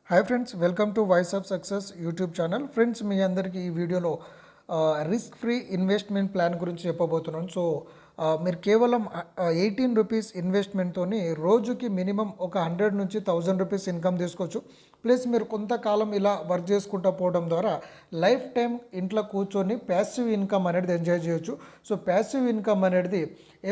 Hi friends, welcome to voice of success YouTube channel. Friends, మీ అందరికీ ఈ వీడియోలో రిస్క్ ఫ్రీ ఇన్వెస్ట్మెంట్ ప్లాన్ గురించి చెప్పబోతున్నాను. సో మీరు కేవలం 18 రూపీస్ ఇన్వెస్ట్మెంట్తోని రోజుకి మినిమం ఒక 100 నుంచి 1000 రూపీస్ ఇన్కమ్ తీసుకోవచ్చు. ప్లస్ మీరు కొంతకాలం ఇలా వర్క్ చేసుకుంటూ పోవడం ద్వారా లైఫ్ టైం ఇంట్లో కూర్చొని ప్యాసివ్ ఇన్కమ్ అనేది ఎంజాయ్ చేయొచ్చు. సో ప్యాసివ్ ఇన్కమ్ అనేది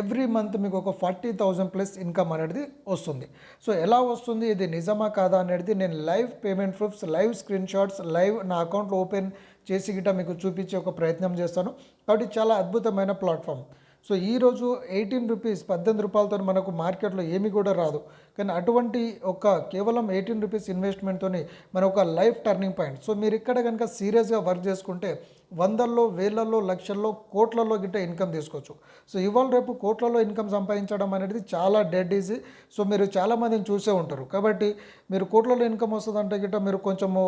ఎవ్రీ మంత్ మీకు ఒక 40,000 ప్లస్ ఇన్కమ్ అనేది వస్తుంది. సో ఎలా వస్తుంది, ఇది నిజమా కాదా అనేది నేను live payment proofs, live screen shots, live నా అకౌంట్లో ఓపెన్ చేసి గిట్ట మీకు చూపించే ఒక ప్రయత్నం చేస్తాను. కాబట్టి చాలా అద్భుతమైన ప్లాట్ఫామ్. సో ఈరోజు 18 రూపీస్ 18 రూపాయలతో మనకు మార్కెట్లో ఏమీ కూడా రాదు. కానీ అటువంటి ఒక కేవలం 18 రూపీస్ ఇన్వెస్ట్మెంట్తో మన ఒక లైఫ్ టర్నింగ్ పాయింట్. సో మీరు ఇక్కడ కనుక సీరియస్గా వర్క్ చేసుకుంటే వందల్లో, వేలల్లో, లక్షల్లో, కోట్లలో గిట్ట ఇన్కమ్ తీసుకోవచ్చు. సో ఇవాళ రేపు కోట్లలో ఇన్కమ్ సంపాదించడం అనేది చాలా డెడ్ ఈజీ. సో మీరు చాలామందిని చూసే ఉంటారు. కాబట్టి మీరు కోట్లలో ఇన్కమ్ వస్తుందంటే గిట్ట మీరు కొంచెము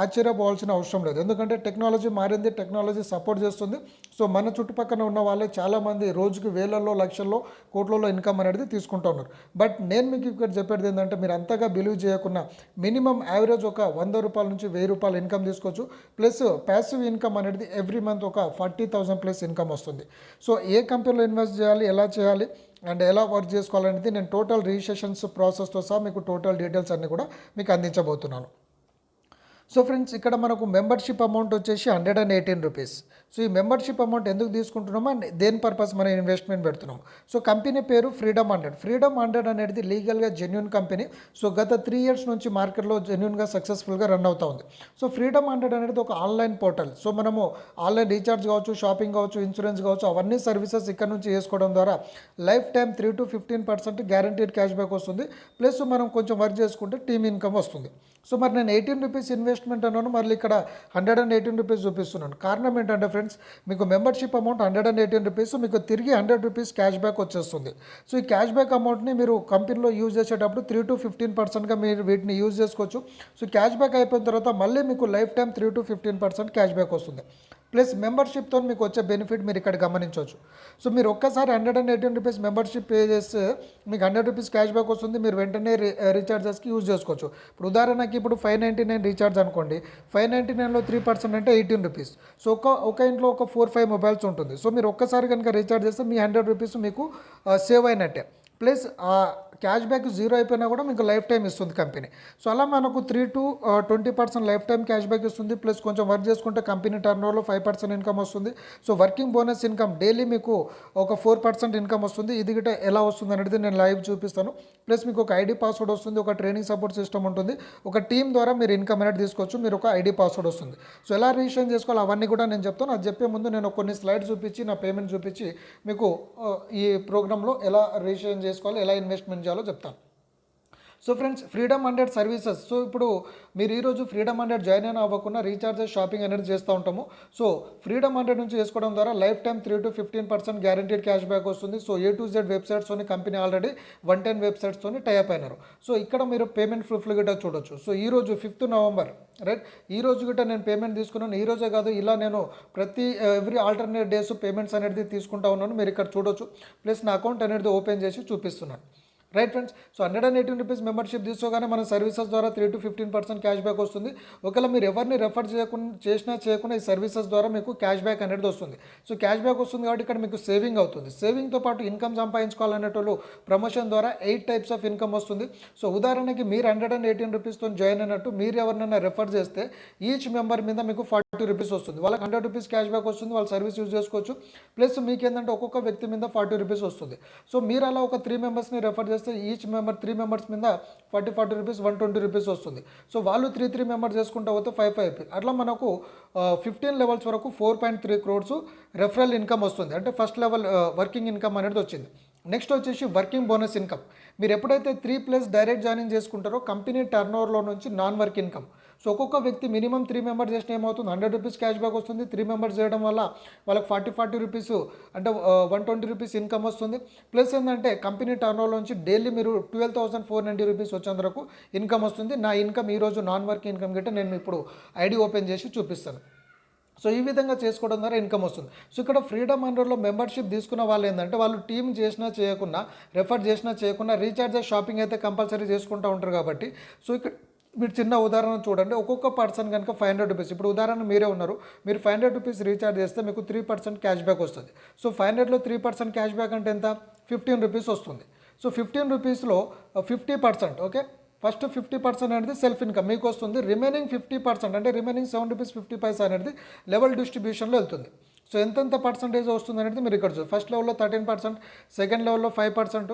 ఆశ్చర్యపోవాల్సిన అవసరం లేదు. ఎందుకంటే టెక్నాలజీ మారింది, టెక్నాలజీ సపోర్ట్ చేస్తుంది. సో మన చుట్టుపక్కల ఉన్న వాళ్ళే చాలామంది రోజుకి వేలల్లో, లక్షల్లో, కోట్లలో ఇన్కమ్ అనేది తీసుకుంటూ ఉన్నారు. బట్ నేను మీకు ఇక్కడ చెప్పేది ఏంటంటే మీరు అంతగా బిలీవ్ చేయకుండా మినిమం యావరేజ్ ఒక 100 రూపాయల నుంచి 1000 రూపాయలు ఇన్కమ్ తీసుకోవచ్చు. ప్లస్ ప్యాసివ్ ఇన్కమ్ అనేది ఎవ్రీ మంత్ ఒక 40,000 ప్లస్ ఇన్కమ్ వస్తుంది. సో ఏ కంపెనీలో ఇన్వెస్ట్ చేయాలి, ఎలా చేయాలి అండ్ ఎలా వర్క్ చేసుకోవాలనేది నేను టోటల్ రిజిస్ట్రేషన్స్ ప్రాసెస్తో సహా మీకు టోటల్ డీటెయిల్స్ అన్నీ కూడా మీకు అందించబోతున్నాను. సో ఫ్రెండ్స్, ఇక్కడ మనకు మెంబర్షిప్ అమౌంట్ వచ్చేసి 118 రూపీస్. సో ఈ మెంబర్షిప్ అమౌంట్ ఎందుకు తీసుకుంటున్నామో అండ్ దేని పర్పస్ మనం ఇన్వెస్ట్మెంట్ పెడుతున్నాము. సో కంపెనీ పేరు ఫ్రీడమ్ 100. ఫ్రీడమ్ 100 అనేది లీగల్గా జెన్యున్ కంపెనీ. సో గత 3 ఇయర్స్ నుంచి మార్కెట్లో జెన్యున్గా సక్సెస్ఫుల్గా రన్ అవుతూ ఉంది. సో ఫ్రీడమ్ 100 అనేది ఒక ఆన్లైన్ పోర్టల్. సో మనము ఆన్లైన్ రీఛార్జ్ కావచ్చు, షాపింగ్ కావచ్చు, ఇన్సూరెన్స్ కావచ్చు, అవన్నీ సర్వీసెస్ ఇక్కడ నుంచి చేసుకోవడం ద్వారా life time 3 to 15% guaranteed cash back వస్తుంది. ప్లస్ మనం కొంచెం వర్క్ చేసుకుంటే టీమ్ ఇన్కమ్ వస్తుంది. సో మరి నేను 18 రూపీస్ ఇన్వెస్ట్మెంట్ అన్నాను, మళ్ళీ ఇక్కడ 118 రూపీస్ చూపిస్తున్నాను. కారణం ఏంటంటే ఫ్రెండ్స్, మీకు మెంబర్షిప్ అమౌంట్ 118 రూపీస్, మీకు తిరిగి 100 రూపీస్ క్యాష్ బ్యాక్ వచ్చేస్తుంది. సో ఈ క్యాష్ బ్యాక్ అమౌంట్ని మీరు కంపెనీలో యూజ్ చేసేటప్పుడు 3 to 15%గా మీరు వీటిని యూజ్ చేసుకోవచ్చు. సో క్యాష్ బ్యాక్ అయిపోయిన తర్వాత మళ్ళీ మీకు life time 3 to 15% cash back వస్తుంది. ప్లస్ మెంబర్షిప్తో మీకు వచ్చే బెనిఫిట్ మీరు ఇక్కడ గమనించవచ్చు. సో మీరు ఒక్కసారి 118 రూపీస్ మెంబర్షిప్ పే చేస్తే మీకు 100 రూపీస్ క్యాష్ బ్యాక్ వస్తుంది. మీరు వెంటనే రీఛార్జెస్కి యూజ్ చేసుకోవచ్చు. ఇప్పుడు ఉదాహరణకి ఇప్పుడు 599 రీఛార్జ్ అనుకోండి, 599లో 3% అంటే 18 రూపీస్. సో ఒక ఇంట్లో ఒక 4-5 మొబైల్స్ ఉంటుంది. సో మీరు ఒక్కసారి కనుక రీఛార్జ్ చేస్తే మీ 100 రూపీస్ మీకు సేవ్ అయినట్టే. ప్లస్ క్యాష్ బ్యాక్ జీరో అయిపోయినా కూడా మీకు లైఫ్ టైం ఇస్తుంది కంపెనీ. సో అలా మనకు 3 to 20% life time cash back ఇస్తుంది. ప్లస్ కొంచెం వర్క్ చేసుకుంటే కంపెనీ టర్న్ ఓవర్లో 5% ఇన్కమ్ వస్తుంది. So working bonus income daily మీకు ఒక 4% ఇన్కమ్ వస్తుంది. ఇది గిట్ట ఎలా వస్తుంది అనేది నేను లైవ్ చూపిస్తాను. ప్లస్ మీకు ఒక ఐడి పాస్వర్డ్ వస్తుంది, ఒక ట్రైనింగ్ సపోర్ట్ సిస్టమ్ ఉంటుంది, ఒక టీమ్ ద్వారా మీరు ఇన్కమ్ అనేది తీసుకోవచ్చు. మీరు ఒక ఐడి పాస్వర్డ్ వస్తుంది. సో ఎలా రిజిస్ట్రేషన్ చేసుకోవాలి అవన్నీ కూడా నేను చెప్తాను. అది చెప్పే ముందు నేను కొన్ని స్లైడ్స్ చూపించి నా పేమెంట్ చూపించి మీకు ఈ ప్రోగ్రాంలో ఎలా రిజిస్ట్రేషన్ చేసుకోవాలి, ఎలా ఇన్వెస్ట్మెంట్ చేయాలో చెప్తాను. So friends, freedom 100 services. So ఇప్పుడు మీరు ఈరోజు ఫ్రీడమ్ 100 జాయిన్ అయినా అవ్వకుండా రీఛార్జెస్, షాపింగ్ అనేది చేస్తూ ఉంటాము. సో ఫ్రీడమ్ 100 నుంచి చేసుకోవడం ద్వారా life time 3 to 15% guaranteed cash back వస్తుంది. సో A to Z వెబ్సైట్స్తోని కంపెనీ ఆల్రెడీ 110 వెబ్సైట్స్తోని టైఅప్ అయినారు. సో ఇక్కడ మీరు పేమెంట్ ప్రూఫ్లు గిట్ట చూడొచ్చు. సో ఈరోజు 5th నవంబర్ రైట్, ఈ రోజు గిట్ట నేను పేమెంట్ తీసుకున్నాను. ఈ రోజే కాదు, ఇలా నేను ప్రతి ఎవ్రీ ఆల్టర్నేట్ డేస్ పేమెంట్స్ అనేది తీసుకుంటా ఉన్నాను. మీరు ఇక్కడ చూడొచ్చు. ప్లస్ నా అకౌంట్ అనేది ఓపెన్ చేసి చూపిస్తున్నాను. Right friends, so 118 rupees membership తీసుకోగానే మన సర్వీసెస్ ద్వారా 3 to 15% క్యాష్ బ్యాక్ వస్తుంది. ఒకవేళ మీరు ఎవరిని రెఫర్ చేయకుండా ఈ సర్వీసెస్ ద్వారా మీకు క్యాష్ బ్యాక్ అనేది వస్తుంది. సో క్యాష్ బ్యాక్ వస్తుంది కాబట్టి ఇక్కడ మీకు సేవింగ్ అవుతుంది. సేవింగ్తో పాటు ఇన్కమ్ సంపాదించుకోవాలనేటోళ్ళు ప్రమోషన్ ద్వారా 8 టైప్స్ ఆఫ్ ఇన్కమ్ వస్తుంది. సో ఉదాహరణకి మీరు 118 రూపీస్తో జాయిన్ అయినట్టు మీరు ఎవరినైనా రెఫర్ చేస్తే ఈచ్ మెంబర్ మీద మీకు 40 రూపీస్ వస్తుంది. వాళ్ళకి 100 రూపీస్ క్యాష్ బ్యాక్ వస్తుంది, వాళ్ళ సర్వీస్ యూజ్ చేసుకోవచ్చు. ప్లస్ మీకు ఏంటంటే ఒక్కొక్క వ్యక్తి మీద 40 రూపీస్ వస్తుంది. సో మీరు అలా ఒక 3 మెంబర్స్ని రెఫర్ చేస్తే ఈచ్ మెంబర్ 3 మెంబర్స్ మీద 40 రూపీస్ 120 రూపీస్ వస్తుంది. సో వాళ్ళు 3 మెంబర్స్ చేసుకుంటూ పోతే 5 అట్లా మనకు 15 లెవెల్స్ వరకు 4.3 crores రెఫరల్ ఇన్కమ్ వస్తుంది. అంటే ఫస్ట్ లెవెల్ వర్కింగ్ ఇన్కమ్ అనేది వచ్చింది. నెక్స్ట్ వచ్చేసి వర్కింగ్ బోనస్ ఇన్కమ్. మీరు ఎప్పుడైతే 3+ డైరెక్ట్ జాయినింగ్ చేసుకుంటారో కంపెనీ టర్న్ ఓవర్లో నుంచి నాన్ వర్క్ ఇన్కమ్. సో ఒక్కొక్క వ్యక్తి మినిమం 3 మెంబర్స్ చేసిన ఏమవుతుంది, 100 రూపీస్ క్యాష్ బ్యాక్ వస్తుంది. 3 మెంబర్స్ చేయడం వల్ల వాళ్ళకి 40 రూపీస్ అంటే 120 రూపీస్ ఇన్కమ్ వస్తుంది. ప్లస్ ఏంటంటే కంపెనీ టర్న్ ఓవర్లో నుంచి డైలీ మీరు 12,490 రూపీస్ వచ్చేంత వరకు ఇన్కమ్ వస్తుంది. నా ఇన్కమ్ ఈరోజు నాన్ వర్క్ ఇన్కమ్ గిట్ట నేను ఇప్పుడు ఐడి ఓపెన్ చేసి చూపిస్తాను. సో ఈ విధంగా చేసుకోవడం ద్వారా ఇన్కమ్ వస్తుంది. సో ఇక్కడ ఫ్రీడమ్ 100లో మెంబర్షిప్ తీసుకున్న వాళ్ళు ఏంటంటే వాళ్ళు టీమ్ చేసినా చేయకుండా, రెఫర్ చేసినా చేయకుండా రీఛార్జ్ షాపింగ్ అయితే కంపల్సరీ చేసుకుంటూ ఉంటారు. కాబట్టి సో మీరు చిన్న ఉదాహరణ చూడండి. ఒక్కొక్క పర్సన్ కనుక ₹500 ఇప్పుడు ఉదాహరణ మీరే ఉన్నారు. మీరు ₹500 రీఛార్జ్ చేస్తే మీకు 3% క్యాష్ బ్యాక్ వస్తుంది. సో 500లో 3% క్యాష్ బ్యాక్ అంటే ఎంత? ₹15 వస్తుంది. సో ₹15లో 50%, ఓకే, ఫస్ట్ 50% అనేది సెల్ఫ్ ఇన్కమ్ మీకు వస్తుంది. రిమైనింగ్ 50% అంటే రిమైనింగ్ ₹7.50 అనేది లెవెల్ డిస్ట్రిబ్యూషన్లో వెళ్తుంది. సో ఎంతెంత పర్సంటేజ్ వస్తుంది అనేది మీరు ఇక్కడ చూస్తారు. ఫస్ట్ లెవెల్లో 13%, సెకండ్ లెవెల్లో 5%,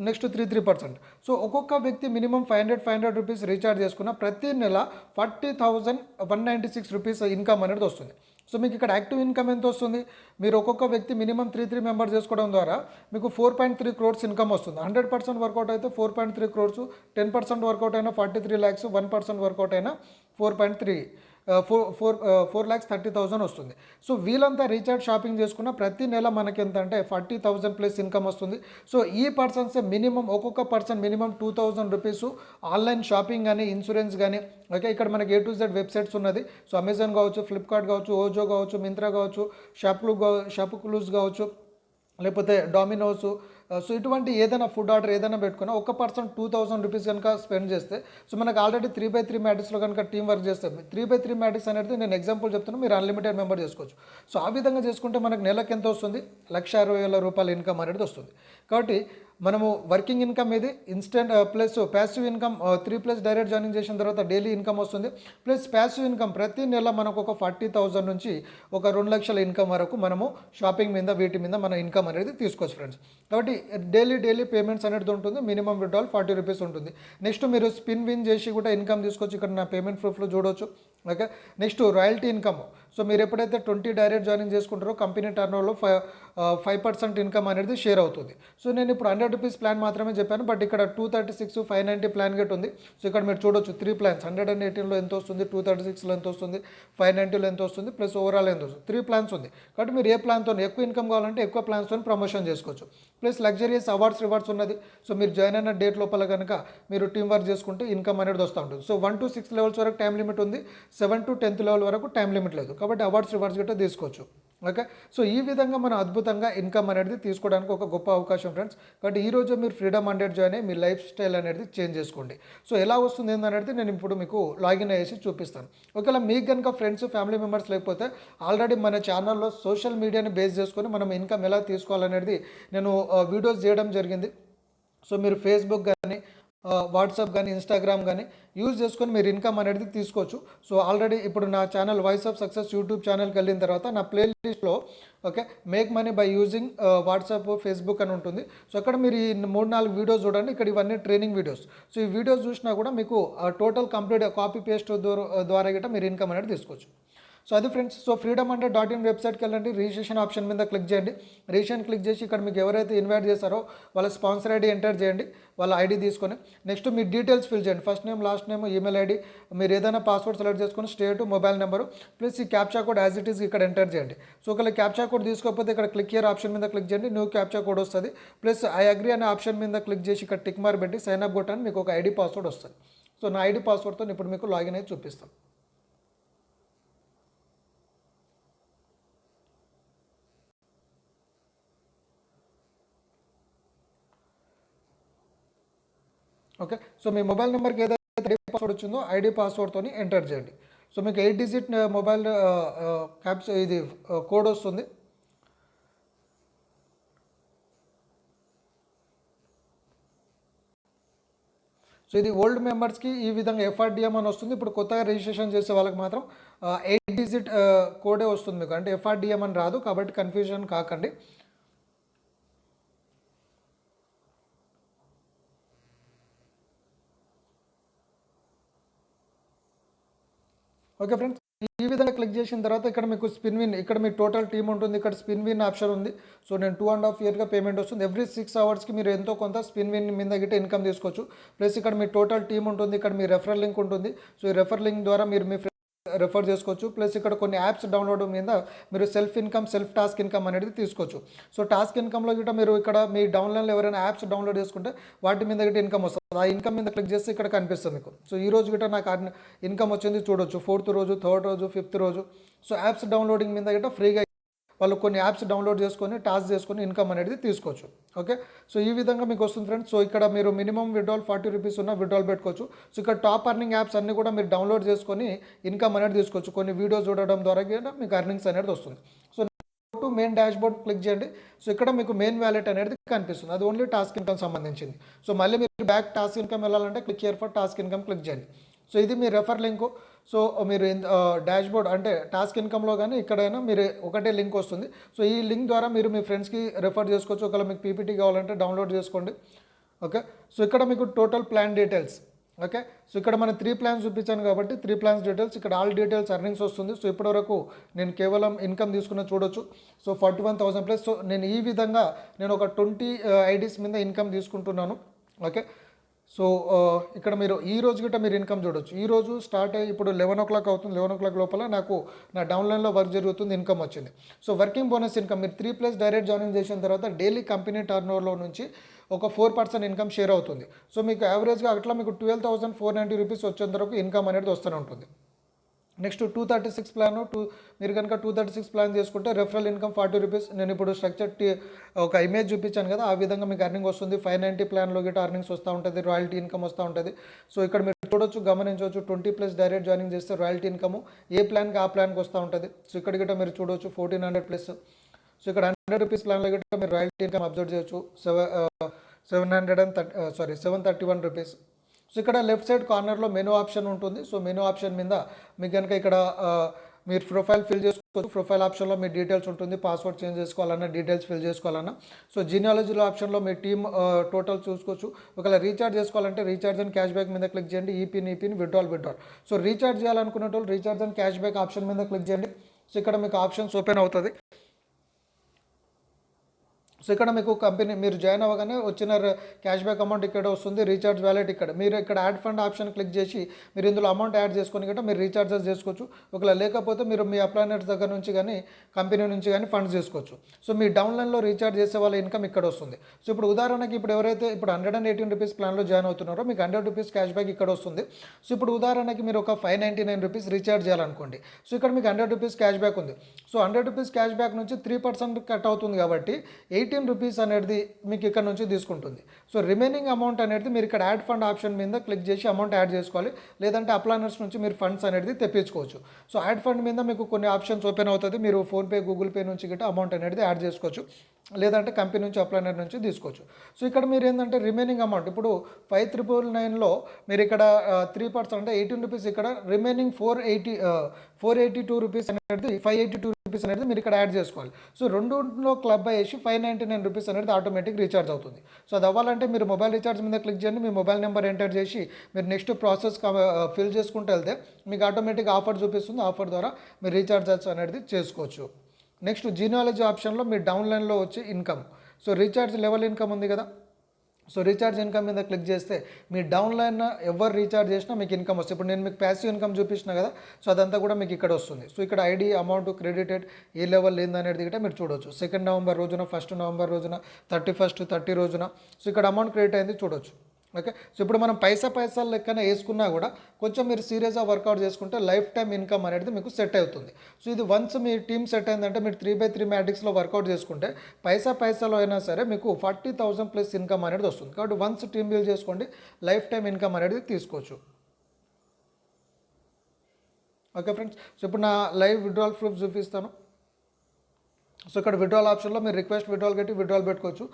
నెక్స్ట్ 3%. సో ఒక్కొక్క వ్యక్తి మినిమం ₹500 రీఛార్జ్ చేసుకున్న ప్రతి నెల ₹40,196 ఇన్కమ్ అనేది వస్తుంది. సో మీకు ఇక్కడ యాక్టివ్ ఇన్కమ్ ఎంత వస్తుంది? మీరు ఒక్కొక్క వ్యక్తి మినిమం 3 మెంబర్స్ చేసుకోవడం ద్వారా మీకు 4.3 crores ఇన్కమ్ వస్తుంది. 100% వర్కౌట్ అయితే 4.3 crores, 10% వర్కౌట్ అయినా 43 lakhs, 1% వర్కౌట్ అయినా 4,30,000 వస్తుంది. సో వీళ్ళంతా రీఛార్జ్ షాపింగ్ చేసుకున్న ప్రతి నెల మనకి ఎంత అంటే 40,000 ప్లస్ ఇన్కమ్ వస్తుంది. సో ఈ పర్సన్స్ మినిమం ఒక్కొక్క పర్సన్ మినిమం ₹2,000 ఆన్లైన్ షాపింగ్ కానీ, ఇన్సూరెన్స్ కానీ, ఓకే, ఇక్కడ మనకి A to Z వెబ్సైట్స్ ఉన్నది. సో అమెజాన్ కావచ్చు, ఫ్లిప్కార్ట్ కావచ్చు, ఓజో కావచ్చు, మింత్రా కావచ్చు, షాప్క్లూజ్ కావచ్చు, లేకపోతే డామినోస్. సో ఇటువంటి ఏదైనా ఫుడ్ ఆర్డర్ ఏదైనా పెట్టుకున్నా ఒక పర్సన్ ₹2,000 కనుక స్పెండ్ చేస్తే, సో మనకు ఆల్రెడీ 3x3 మ్యాట్రిక్స్లో కనుక టీం వర్క్ చేస్తే 3x3 మ్యాట్రిక్స్ అనేది నేను ఎగ్జాంపుల్ చెప్తున్నాను, మీరు అన్లిమిటెడ్ మెంబర్ చేసుకోవచ్చు. సో ఆ విధంగా చేసుకుంటే మనకు నెలకు ఎంత వస్తుంది? ₹1,60,000 ఇన్కమ్ అనేది వస్తుంది. కాబట్టి మనము వర్కింగ్ ఇన్కమ్ ఇది instant plus passive income 3+ direct joining చేసిన తర్వాత డైలీ ఇన్కమ్ వస్తుంది. ప్లస్ ప్యాసివ్ ఇన్కమ్ ప్రతి నెల మనకు ఒక 40,000 నుంచి ఒక 2 లక్షల ఇన్కమ్ వరకు మనము షాపింగ్ మీద వీటి మీద మన ఇన్కమ్ అనేది తీసుకోవచ్చు ఫ్రెండ్స్. కాబట్టి డైలీ పేమెంట్స్ అనేది ఉంటుంది. మినిమం విత్డ్రాల్ ₹40 ఉంటుంది. నెక్స్ట్ మీరు స్పిన్ విన్ చేసి కూడా ఇన్కమ్ తీసుకోవచ్చు. ఇక్కడ నా పేమెంట్ ప్రూఫ్లో చూడవచ్చు, okay. Next royalty income. So మీరు ఎప్పుడైతే 20 డైరెక్ట్ జాయినింగ్ చేసుకుంటారో కంపెనీ టర్నోవర్లో 5% ఇన్కమ్ అనేది షేర్ అవుతుంది. సో నేను ఇప్పుడు ₹100 ప్లాన్ మాత్రమే చెప్పాను, బట్ ఇక్కడ 236, 590 ప్లాన్ గెట్ ఉంది. సో ఇక్కడ మీరు చూడొచ్చు 3 ప్లాన్స్. 118లో ఎంత వస్తుంది, 236లో ఎంత వస్తుంది, 590లో ఎంత వస్తుంది, ప్లస్ ఓవరాల్ ఎంత వస్తుంది. 3 ప్లాన్స్ ఉంది. కాబట్టి మీరు ఏ ప్లాన్తో ఎక్కువ ఇన్కమ్ కావాలంటే ఎక్కువ ప్లాన్స్తో ప్రమోషన్ చేసుకోవచ్చు. ప్లస్ లగ్జరియస్ అవార్డ్స్ రివార్డ్స్ ఉన్నది. సో మీరు జాయిన్ అయిన డేట్ లోపల కనుక మీరు టీం వర్క్ చేసుకుంటే ఇన్కమ్ అనేది వస్తూ ఉంటుంది. సో 1 to 6 లెవెల్స్ వరకు టైం లిమిట్ ఉంది, 7 to 10th లెవెల్ వరకు టైం లిమిట్ లేదు. కాబట్టి అవార్డ్స్ రివార్డ్స్ గట్రా తీసుకోవచ్చు, ఓకే. సో ఈ విధంగా మనం అద్భుతంగా ఇన్కమ్ అనేది తీసుకోవడానికి ఒక గొప్ప అవకాశం ఫ్రెండ్స్. కాబట్టి ఈరోజు మీరు ఫ్రీడమ్ 100 జాయిన్ అయ్యి మీ లైఫ్ స్టైల్ అనేది చేంజ్ చేసుకోండి. సో ఎలా వస్తుంది ఏంటనేది నేను ఇప్పుడు మీకు లాగిన్ అయ్యేసి చూపిస్తాను. ఒకవేళ మీకు కనుక ఫ్రెండ్స్, ఫ్యామిలీ మెంబర్స్ లేకపోతే ఆల్రెడీ మన ఛానల్లో సోషల్ మీడియాని బేస్ చేసుకొని మనం ఇన్కమ్ ఎలా తీసుకోవాలనేది నేను వీడియోస్ చేయడం జరిగింది. సో మీరు ఫేస్బుక్ కానీ, వాట్సాప్ కానీ, ఇన్స్టాగ్రామ్ కానీ యూజ్ చేసుకొని మీరు ఇన్కమ్ అనేది తీసుకోవచ్చు. సో ఆల్రెడీ ఇప్పుడు నా channel voice of success YouTube ఛానల్కి వెళ్ళిన తర్వాత నా ప్లేలిస్ట్లో, okay, make money by using WhatsApp, Facebook అని ఉంటుంది. సో అక్కడ మీరు ఈ 3-4 వీడియోస్ చూడండి. ఇక్కడ ఇవన్నీ ట్రైనింగ్ వీడియోస్. సో ఈ వీడియోస్ చూసినా కూడా మీకు టోటల్ కంప్లీట్ కాపీ పేస్ట్ ద్వారా గిట్ట మీరు ఇన్కమ్ అనేది తీసుకోవచ్చు. సో అది ఫ్రెండ్స్. సో freedom100.in వెబ్సైట్కి వెళ్ళండి, రిజిస్ట్రేషన్ ఆప్షన్ మీద క్లిక్ చేయండి. రిజిస్ట్రేషన్ క్లిక్ చేసి ఇక్కడ మీకు ఎవరైతే ఇన్వైట్ చేస్తారో వాళ్ళ స్పాన్సర్ ఐడి ఎంటర్ చేయండి, వాళ్ళ ఐడి తీసుకొని. నెక్స్ట్ మీ డీటెయిల్స్ ఫిల్ చేయండి, first name, last name, email ID, మీరు ఏదైనా పాస్వర్డ్ సెలెక్ట్ చేసుకొని, స్టేట్, మొబైల్ నెంబరు, ప్లస్ ఈ captcha code as it is ఇక్కడ ఎంటర్ చేయండి. సో ఒకవేళ క్యాప్చా కోడ్ తీసుకోకపోతే ఇక్కడ క్లిక్ హియర్ ఆప్షన్ మీద క్లిక్ చేయండి, న్యూ క్యాప్చా కోడ్ వస్తుంది. ప్లస్ ఐ అగ్రీ అనే ఆప్షన్ మీద క్లిక్ చేసి ఇక్కడ టిక్ మార్క్ పెట్టి సైన్ అప్ కొట్టండి, మీకు ఒక ఐడి పాస్వర్డ్ వస్తుంది. సో నా ఐడి పాస్వర్డ్తో ఇప్పుడు మీకు లాగిన్ అయితే చూపిస్తాను. ఓకే. సో మీ మొబైల్ నెంబర్కి ఏదైతే ఐడి పాస్వర్డ్ వచ్చిందో ఐడి పాస్వర్డ్తో ఎంటర్ చేయండి. సో మీకు 8 డిజిట్ మొబైల్ క్యాప్స్ ఇది కోడ్ వస్తుంది. సో ఇది ఓల్డ్ మెంబర్స్కి ఈ విధంగా FRDM అని వస్తుంది. ఇప్పుడు కొత్తగా రిజిస్ట్రేషన్ చేసే వాళ్ళకి మాత్రం 8 డిజిట్ కోడే వస్తుంది మీకు, అంటే FRDM అని రాదు. కాబట్టి కన్ఫ్యూజన్ కాకండి. ఓకే ఫ్రెండ్స్, ఈ విధంగా క్లిక్ చేసిన తర్వాత ఇక్కడ మీకు స్పిన్ విన్, ఇక్కడ మీ టోటల్ టీమ్ ఉంటుంది, ఇక్కడ స్పిన్ విన్ ఆప్షన్ ఉంది. సో నేను 2.5 ఇయర్గా పేమెంట్ వస్తుంది. ఎవ్రీ 6 అవర్స్కి మీరు ఎంతో కొంత స్పిన్ విన్ మీద గిట్ట ఇన్కమ్ తీసుకోవచ్చు. ప్లస్ ఇక్కడ మీ టోటల్ టీమ్ ఉంటుంది, ఇక్కడ మీ రెఫరల్ లింక్ ఉంటుంది. సో ఈ రెఫర్ లింక్ ద్వారా మీరు మీ రెఫర్ చేసుకోవచ్చు. ప్లస్ ఇక్కడ కొన్ని యాప్స్ డౌన్లోడ్ మీద మీరు self income, self task income అనేది తీసుకోవచ్చు. సో టాస్క్ ఇన్కమ్లో గిట్ట మీరు ఇక్కడ మీ డౌన్లైన్లో ఎవరైనా యాప్స్ డౌన్లోడ్ చేసుకుంటే వాటి మీద గిట్ట ఇన్కమ్ వస్తుంది. ఆ ఇన్కమ్ మీద క్లిక్ చేస్తే ఇక్కడ కనిపిస్తుంది మీకు. సో ఈ రోజు గిట్ట నాకు ఇన్కమ్ వచ్చింది చూడొచ్చు, 4th రోజు, 3rd రోజు, 5th రోజు. సో యాప్స్ డౌన్లోడింగ్ మీద గిట్ట ఫ్రీగా వాళ్ళు కొన్ని యాప్స్ డౌన్లోడ్ చేసుకొని టాస్క్ చేసుకొని ఇన్కమ్ అనేది తీసుకోవచ్చు. ఓకే, సో ఈ విధంగా మీకు వస్తుంది ఫ్రెండ్స్. సో ఇక్కడ మీరు మినిమం విడ్రాల్ 40 రూపీస్ ఉన్న విడ్రాల్ పెట్టుకోవచ్చు. సో ఇక్కడ టాప్ అర్నింగ్ యాప్స్ అన్ని కూడా మీరు డౌన్లోడ్ చేసుకొని ఇన్కమ్ అనేది తీసుకోవచ్చు. కొన్ని వీడియోస్ చూడడం ద్వారా మీకు అర్నింగ్స్ అనేది వస్తుంది. So to main dash board click చేయండి. సో ఇక్కడ మీకు మెయిన్ వ్యాలెట్ అనేది కనిపిస్తుంది, అది ఓన్లీ టాస్క్ ఇన్కమ్ సంబంధించింది. సో మళ్ళీ మీరు బ్యాక్ టాస్క్ ఇన్కమ్ వెళ్ళాలంటే click here for task income click చేయండి. సో ఇది మీ రెఫర్ లింక్. సో మీరు డాష్ బోర్డ్ అంటే టాస్క్ ఇన్కమ్లో కానీ ఇక్కడైనా మీరు ఒకటే లింక్ వస్తుంది. సో ఈ లింక్ ద్వారా మీరు మీ ఫ్రెండ్స్కి రెఫర్ చేసుకోవచ్చు. ఒకవేళ మీకు పీపీటీ కావాలంటే డౌన్లోడ్ చేసుకోండి. ఓకే, సో ఇక్కడ మీకు total plan details. Okay, so ఇక్కడ మన 3 ప్లాన్స్ చూపించాను కాబట్టి 3 ప్లాన్స్ డీటెయిల్స్, ఇక్కడ ఆల్ డీటెయిల్స్ అర్నింగ్స్ వస్తుంది. సో ఇప్పటివరకు నేను కేవలం ఇన్కమ్ తీసుకున్న చూడొచ్చు. So 41,000 plus. సో నేను ఈ విధంగా నేను ఒక 20 ఐడీస్ మీద ఇన్కమ్ తీసుకుంటున్నాను. ఓకే, సో ఇక్కడ మీరు ఈ రోజు గిట్ట మీరు ఇన్కమ్ చూడొచ్చు. ఈ రోజు స్టార్ట్ అయ్యి ఇప్పుడు 11 o'clock అవుతుంది. 11 o'clock లోపల నాకు నా డౌన్లైన్లో వర్క్ జరుగుతుంది, ఇన్కమ్ వచ్చింది. సో వర్కింగ్ బోనస్ ఇన్కమ్ మీరు 3+ డైరెక్ట్ జాయినింగ్ చేసిన తర్వాత డైలీ కంపెనీ టర్నోవర్లో నుంచి ఒక 4% ఇన్కమ్ షేర్ అవుతుంది. సో మీకు యావరేజ్గా అట్లా మీకు 12,490 రూపీస్ వచ్చేంత వరకు ఇన్కమ్ అనేది వస్తూనే ఉంటుంది. నెక్స్ట్ 236 ప్లాన్ మీరు కనుక 236 ప్లాన్ చేసుకుంటే రెఫరల్ ఇన్కమ్ 40 రూపీస్. నేను ఇప్పుడు స్ట్రక్చర్ ఒక ఇమేజ్ చూపించాను కదా, ఆ విధంగా మీకు అర్నింగ్ వస్తుంది. 590 ప్లాన్లో గిట్ట అర్నింగ్స్ వస్తూ ఉంటుంది, రాయల్టీ ఇన్కమ్ వస్తూ ఉంటుంది. సో ఇక్కడ మీరు చూడొచ్చు, గమనించవచ్చు, 20+ డైరెక్ట్ జాయినింగ్ చేస్తే రాయల్టీ ఇన్కమ్ ఏ ప్లాన్కి ఆ ప్లాన్కి వస్తూ ఉంటుంది. సో ఇక్కడ గిట్ట మీరు చూడొచ్చు 1400+. సో ఇక్కడ 100 రూపీస్ ప్లాన్లో గిట్ట మీరు రాయల్టీ ఇన్కమ్ అబ్జర్వ్ చేయొచ్చు, 731 రూపీస్. సో ఇక్కడ లెఫ్ట్ సైడ్ కార్నర్లో మెనూ ఆప్షన్ ఉంటుంది. సో మెనూ ఆప్షన్ మీద మీకు కనుక ఇక్కడ మీరు ప్రొఫైల్ ఫిల్ చేసుకోవచ్చు. ప్రొఫైల్ ఆప్షన్లో మీ డీటెయిల్స్ ఉంటుంది, పాస్వర్డ్ చేంజ్ చేసుకోవాలన్నా, డీటెయిల్స్ ఫిల్ చేసుకోవాలన్నా. సో జీనియాలజీలో ఆప్షన్లో మీ టీమ్ టోటల్ చూసుకోవచ్చు. ఒకవేళ రీఛార్జ్ చేసుకోవాలంటే రీఛార్జ్ అండ్ క్యాష్ బ్యాక్ మీద క్లిక్ చేయండి. ఈపీని విడ్రాల్. సో రీఛార్జ్ చేయాలనుకునే వాళ్ళు recharge and cash back option మీద క్లిక్ చేయండి. సో ఇక్కడ మీకు ఆప్షన్స్ ఓపెన్ అవుతుంది. సో ఇక్కడ మీకు కంపెనీ మీరు జాయిన్ అవ్వగానే వచ్చిన క్యాష్ బ్యాక్ అమౌంట్ ఇక్కడ వస్తుంది, రీఛార్జ్ వ్యాలెట్ ఇక్కడ. మీరు ఇక్కడ యాడ్ ఫండ్ ఆప్షన్ క్లిక్ చేసి మీరు ఇందులో అమౌంట్ యాడ్ చేసుకొని గట్రా మీరు రీఛార్జెస్ చేసుకోవచ్చు. ఒకవేళ లేకపోతే మీరు మీ అప్లైనర్స్ దగ్గర నుంచి కానీ కంపెనీ నుంచి కానీ ఫండ్స్ చేసుకోవచ్చు. సో మీ డౌన్లైన్లో రీఛార్జ్ చేసే వాళ్ళ ఇన్కమ్ ఇక్కడ వస్తుంది. సో ఇప్పుడు ఉదాహరణకి ఇప్పుడు ఎవరైతే ఇప్పుడు 118 రూపీస్ ప్లాన్లో జాయిన్ అవుతున్నారో మీకు 100 రూపీస్ క్యాష్ బ్యాక్ ఇక్కడ వస్తుంది. సో ఇప్పుడు ఉదాహరణకి మీరు ఒక 599 రూపీస్ రీఛార్జ్ చేయాలనుకోండి. సో ఇక్కడ మీకు 100 రూపీస్ క్యాష్ బ్యాక్ ఉంది. సో 100 రూపీస్ క్యాష్ బ్యాక్ నుంచి 3% కట్ అవుతుంది కాబట్టి 18 రూపీస్ అనేది మీకు ఇక్కడ నుంచి తీసుకుంటుంది. సో రిమైనింగ్ అమౌంట్ అనేది మీరు ఇక్కడ యాడ్ ఫండ్ ఆప్షన్ మీద క్లిక్ చేసి అమౌంట్ యాడ్ చేసుకోవాలి, లేదంటే అప్లైనర్స్ నుంచి మీరు ఫండ్స్ అనేది తెప్పించుకోవచ్చు. సో యాడ్ ఫండ్ మీద మీకు కొన్ని ఆప్షన్స్ ఓపెన్ అవుతుంది. మీరు ఫోన్పే, గూగుల్ పే నుంచి గిట్ట అమౌంట్ అనేది యాడ్ చేసుకోవచ్చు, లేదంటే కంపెనీ నుంచి అప్లైనర్ నుంచి తీసుకోవచ్చు. సో ఇక్కడ మీరు ఏంటంటే రిమైనింగ్ అమౌంట్ ఇప్పుడు 5,999లో మీరు ఇక్కడ 3% అంటే 18 రూపీస్, ఇక్కడ రిమైనింగ్ 482 రూపీస్ అనేది 582 రూపీస్ అనేది మీరు ఇక్కడ యాడ్ చేసుకోవాలి. సో రెండులో క్లబ్ అయ్యేసి 599 రూపీస్ అనేది ఆటోమేటిక్ రీఛార్జ్ అవుతుంది. సో అది అవ్వాలంటే మీరు మొబైల్ రీఛార్జ్ మీద క్లిక్ చేయండి. మీ మొబైల్ నెంబర్ ఎంటర్ చేసి మీరు నెక్స్ట్ ప్రాసెస్ ఫిల్ చేసుకుంటూ వెళ్తే మీకు ఆటోమేటిక్ ఆఫర్ చూపిస్తుంది. ఆఫర్ ద్వారా మీరు రీఛార్జెస్ అనేది చేసుకోవచ్చు. నెక్స్ట్ జీనియాలజీ ఆప్షన్లో మీ డౌన్లైన్లో వచ్చి income. So recharge level income ఉంది కదా, సో రీఛార్జ్ ఇన్కమ్ మీద క్లిక్ చేస్తే మీ డౌన్లైన్ ఎవరు రీఛార్జ్ చేసినా మీకు ఇన్కమ్ వస్తుంది. ఇప్పుడు నేను మీకు ప్యాసివ్ ఇన్కమ్ చూపించిన కదా, సో అదంతా కూడా మీకు ఇక్కడ వస్తుంది. సో ఇక్కడ ఐడి అమౌంట్ క్రెడిటెడ్ ఏ లెవెల్ ఏందనేది కూడా మీరు చూడవచ్చు. 2 నవంబర్ రోజున, 1 నవంబర్ రోజున, 31st 30 రోజున. సో ఇక్కడ అమౌంట్ క్రెడిట్ అయింది చూడవచ్చు. ఓకే, సో ఇప్పుడు మనం పైసలు లెక్కన వేసుకున్నా కూడా కొంచెం మీరు సీరియస్గా వర్కౌట్ చేసుకుంటే లైఫ్ టైం ఇన్కమ్ అనేది మీకు సెట్ అవుతుంది. సో ఇది వన్స్ మీ టీమ్ సెట్ అయిందంటే మీరు 3/3 మ్యాట్రిక్స్లో వర్కౌట్ చేసుకుంటే పైసలు అయినా సరే మీకు 40,000 ప్లస్ ఇన్కమ్ అనేది వస్తుంది. కాబట్టి వన్స్ టీమ్ బిల్డ్ చేసుకోండి, లైఫ్ టైం ఇన్కమ్ అనేది తీసుకోవచ్చు. ఓకే ఫ్రెండ్స్, సో ఇప్పుడు నా లైవ్ విడ్రాల్ ప్రూఫ్ చూపిస్తాను. సో ఇక్కడ విడ్రాల్ ఆప్షన్లో మీరు రిక్వెస్ట్ విడ్రాల్ కట్టి విడ్రాల్ పెట్టుకోవచ్చు.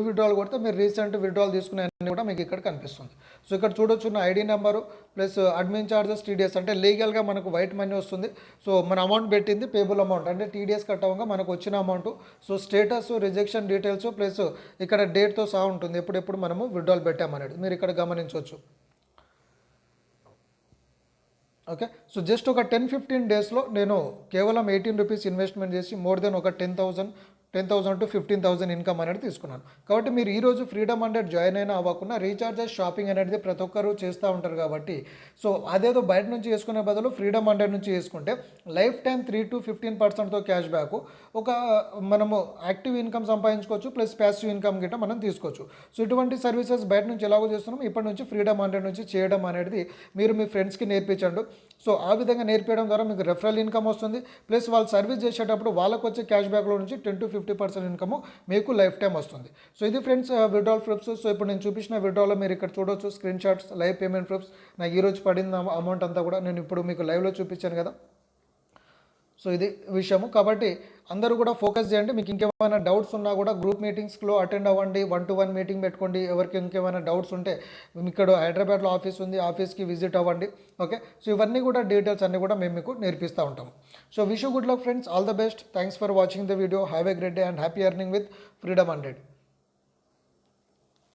విడ్రాల్ కొడితే మీరు రీసెంట్ విడ్రాల్ తీసుకునే అన్ని కూడా మీకు ఇక్కడ కనిపిస్తుంది. సో ఇక్కడ చూడొచ్చు నా ID number plus admin charges, TDS అంటే లీగల్గా మనకు వైట్ మనీ వస్తుంది. సో మన అమౌంట్ పెట్టింది పేబుల్ అమౌంట్ అంటే టీడీఎస్ కట్ అవ్వగా మనకు వచ్చిన amount. So status, rejection details plus ఇక్కడ డేట్తో సహా ఉంటుంది, ఎప్పుడెప్పుడు మనము విడ్రాల్ పెట్టామనేది మీరు ఇక్కడ గమనించవచ్చు. ఓకే, సో జస్ట్ ఒక 10-15 డేస్లో నేను కేవలం 18 రూపీస్ ఇన్వెస్ట్మెంట్ చేసి మోర్ దెన్ ఒక 10,000 to 15,000 ఇన్కమ్ అనేది తీసుకున్నాను. కాబట్టి మీరు ఈరోజు ఫ్రీడమ్ 100 జాయిన్ అయినా అవ్వకుండా రీఛార్జెస్, షాపింగ్ అనేది ప్రతి ఒక్కరు చేస్తూ ఉంటారు. కాబట్టి సో అదేదో బయట నుంచి చేసుకునే బదులు ఫ్రీడమ్ 100 నుంచి చేసుకుంటే లైఫ్ టైం 3 to 15%తో క్యాష్ బ్యాక్ ఒక మనము యాక్టివ్ ఇన్కమ్ సంపాదించుకోవచ్చు, ప్లస్ ప్యాసివ్ ఇన్కమ్ గిట్ట మనం తీసుకోవచ్చు. సో ఇటువంటి సర్వీసెస్ బయట నుంచి ఎలాగో చేస్తున్నాం, ఇప్పటి నుంచి ఫ్రీడమ్ 100 నుంచి చేయడం అనేది మీరు మీ ఫ్రెండ్స్కి నేర్పించండి. సో ఆ విధంగా నేర్పించడం ద్వారా మీకు రెఫరల్ ఇన్కమ్ వస్తుంది, ప్లస్ వాళ్ళు సర్వీస్ చేసేటప్పుడు వాళ్ళకు వచ్చే క్యాష్ బ్యాక్లో నుంచి 10 to 50% ఇన్కమ్ మీకు లైఫ్ టైం వస్తుంది. సో ఇది ఫ్రెండ్స్ విడ్రాల్ ప్రూఫ్స్. సో ఇప్పుడు నేను చూపించిన విడ్రాల్లో మీరు ఇక్కడ చూడొచ్చు screen shots, live payment proofs. నాకు ఈరోజు పడిన అమౌంట్ అంతా కూడా నేను ఇప్పుడు మీకు లైవ్లో చూపించాను కదా. సో ఇది విషయము. కాబట్టి అందరూ కూడా ఫోకస్ చేయండి. మీకు ఇంకేమైనా డౌట్స్ ఉన్నా కూడా గ్రూప్ మీటింగ్స్లో అటెండ్ అవ్వండి, 1-to-1 మీటింగ్ పెట్టుకోండి. ఎవరికి ఇంకేమైనా డౌట్స్ ఉంటే ఇక్కడ హైదరాబాద్లో ఆఫీస్ ఉంది, ఆఫీస్కి విజిట్ అవ్వండి. ఓకే, సో ఇవన్నీ కూడా డీటెయిల్స్ అన్నీ కూడా మేము మీకు నేర్పిస్తూ ఉంటాం. So wish you good luck friends, all the best. Thanks for watching the video. Have a great day and happy earning with freedom 100.